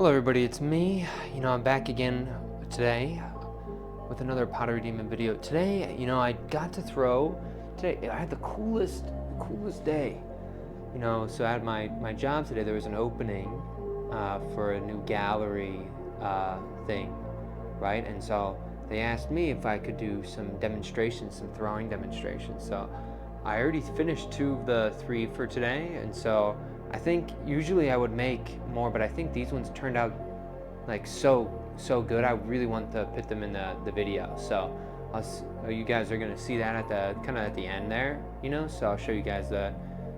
Hello everybody, it's me. I'm back again today with another Pottery Demon video. Today, I got to throw, today I had the coolest day. So at my job today, there was an opening for a new gallery thing, right? And so they asked me if I could do some demonstrations, some throwing demonstrations. So I already finished 2 of the 3 for today, and so I think usually I would make more, but I think these ones turned out like so good. I really want to put them in the video. So you guys are gonna see that at the kind of at the end there, So I'll show you guys that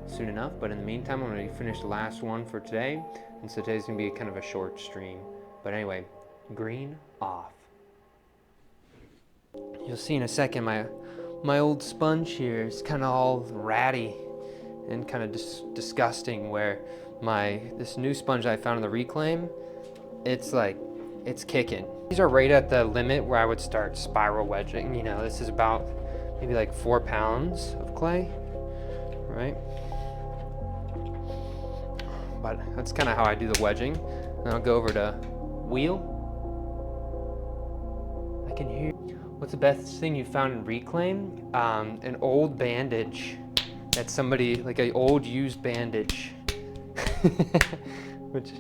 soon enough. But in the meantime, I'm gonna finish the last one for today, and so today's gonna be kind of a short stream. But anyway, green off. You'll see in a second my old sponge here is kind of all ratty and kind of disgusting, where this new sponge I found in the Reclaim, it's kicking. These are right at the limit where I would start spiral wedging. This is about maybe like 4 pounds of clay, right? But that's kind of how I do the wedging. Then I'll go over to wheel. I can hear. What's the best thing you found in Reclaim? An old bandage that somebody, like an old used bandage, which,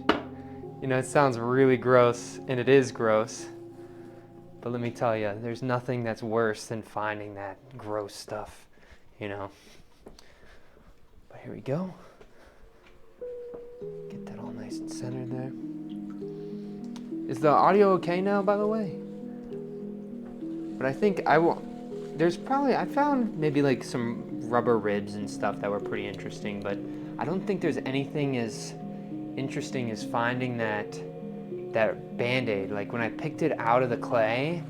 it sounds really gross, and it is gross. But let me tell you, there's nothing that's worse than finding that gross stuff, But here we go. Get that all nice and centered there. Is the audio okay now, by the way? But I think I found maybe like some rubber ribs and stuff that were pretty interesting, but I don't think there's anything as interesting as finding that Band-Aid. Like when I picked it out of the clay,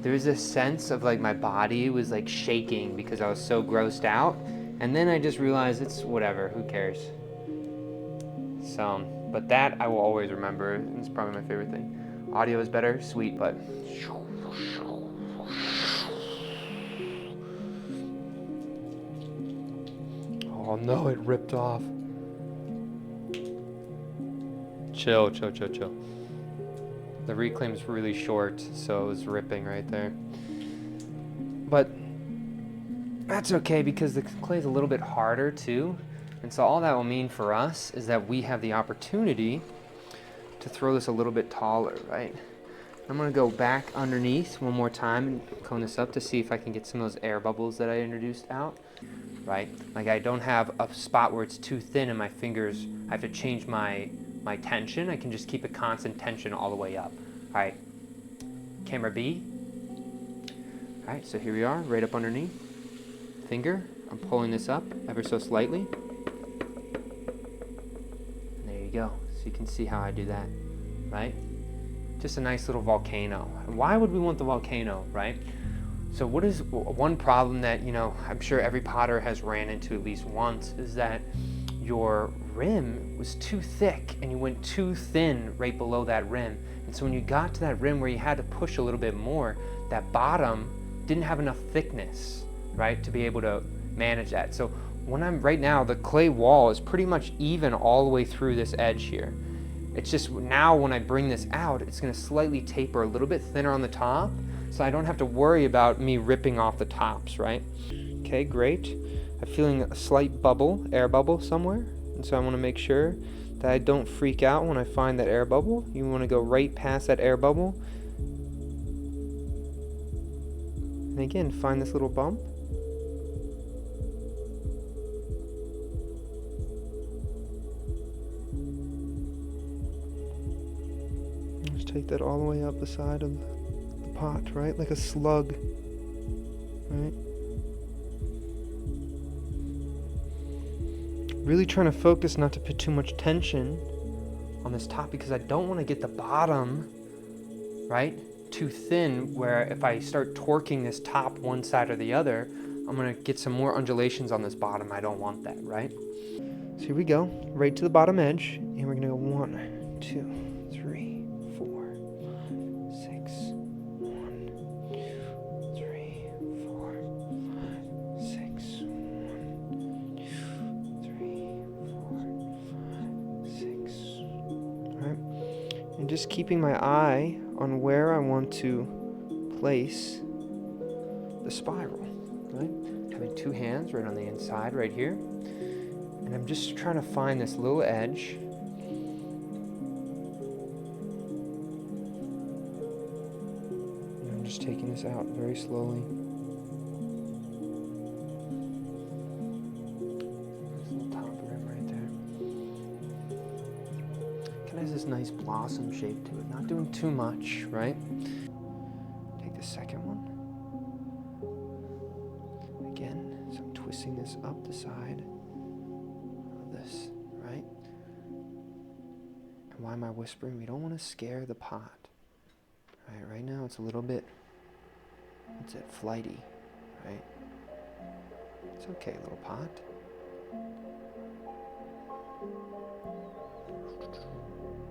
there was a sense of like my body was like shaking because I was so grossed out, and then I just realized it's whatever, who cares. So, but that I will always remember. It's probably my favorite thing. Audio is better, sweet, but oh no, it ripped off. Chill. The Reclaim is really short, so it was ripping right there. But that's okay because the clay is a little bit harder too. And so all that will mean for us is that we have the opportunity to throw this a little bit taller, right? I'm gonna go back underneath one more time and cone this up to see if I can get some of those air bubbles that I introduced out, right? Like I don't have a spot where it's too thin and my fingers, I have to change my tension. I can just keep a constant tension all the way up. All right, camera B. All right, so here we are, right up underneath. Finger, I'm pulling this up ever so slightly. And there you go. So you can see how I do that, right? Just a nice little volcano. And why would we want the volcano, right? So what is one problem that, I'm sure every potter has ran into at least once, is that your rim was too thick and you went too thin right below that rim. And so when you got to that rim where you had to push a little bit more, that bottom didn't have enough thickness, right, to be able to manage that. So right now, the clay wall is pretty much even all the way through this edge here. It's just now when I bring this out, it's gonna slightly taper a little bit thinner on the top, so I don't have to worry about me ripping off the tops, right? Okay, great. I'm feeling a slight bubble, air bubble somewhere, and so I want to make sure that I don't freak out when I find that air bubble. You want to go right past that air bubble, and again, find this little bump. Just take that all the way up the side of the pot, right? Like a slug, right? Really trying to focus not to put too much tension on this top because I don't want to get the bottom, right, too thin, where if I start torquing this top one side or the other, I'm going to get some more undulations on this bottom. I don't want that, right? So here we go, right to the bottom edge, and we're going to go 1, 2, 3, 4, 6, 1, 2, 3, 4, 5, 6, 1, 2, 3, 4, 5, 6. All right. And and just keeping my eye on where I want to place the spiral, right? Having two hands right on the inside right here. And I'm just trying to find this little edge. And I'm just taking this out very slowly. There's a little top rim right there. Kind of has this nice blossom shape to it. Not doing too much, right? Take the second one. Again, so I'm twisting this up the side of this, right? And why am I whispering? We don't want to scare the pot. Right now it's a little bit, what's it, flighty, right? It's okay, little pot.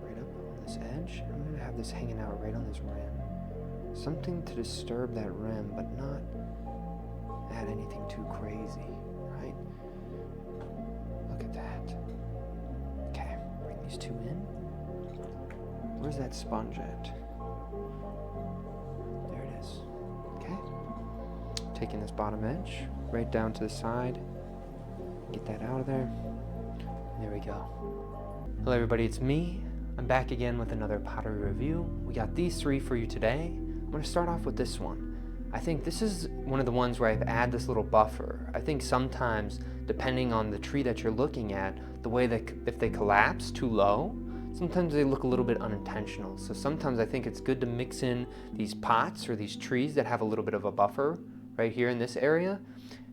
Right up on this edge. I'm going to have this hanging out right on this rim. Something to disturb that rim, but not add anything too crazy, right? Look at that. Okay, bring these two in. Where's that sponge at? There it is. Okay. Taking this bottom edge right down to the side. Get that out of there. There we go. Hello everybody, it's me. I'm back again with another pottery review. We got these three for you today. I'm going to start off with this one. I think this is one of the ones where I've added this little buffer. I think sometimes, depending on the tree that you're looking at, the way that if they collapse too low, sometimes they look a little bit unintentional. So sometimes I think it's good to mix in these pots or these trees that have a little bit of a buffer right here in this area.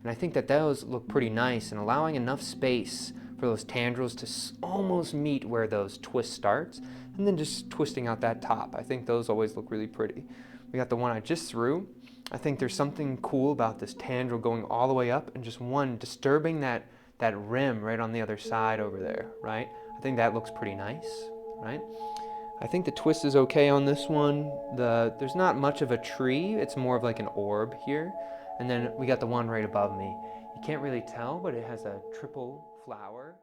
And I think that those look pretty nice, and allowing enough space for those tendrils to almost meet where those twists starts, and then just twisting out that top. I think those always look really pretty. We got the one I just threw. I think there's something cool about this tendril going all the way up and just one disturbing that rim right on the other side over there, right? I think that looks pretty nice, right? I think the twist is okay on this one. There's not much of a tree. It's more of like an orb here. And then we got the one right above me. You can't really tell, but it has a triple flower.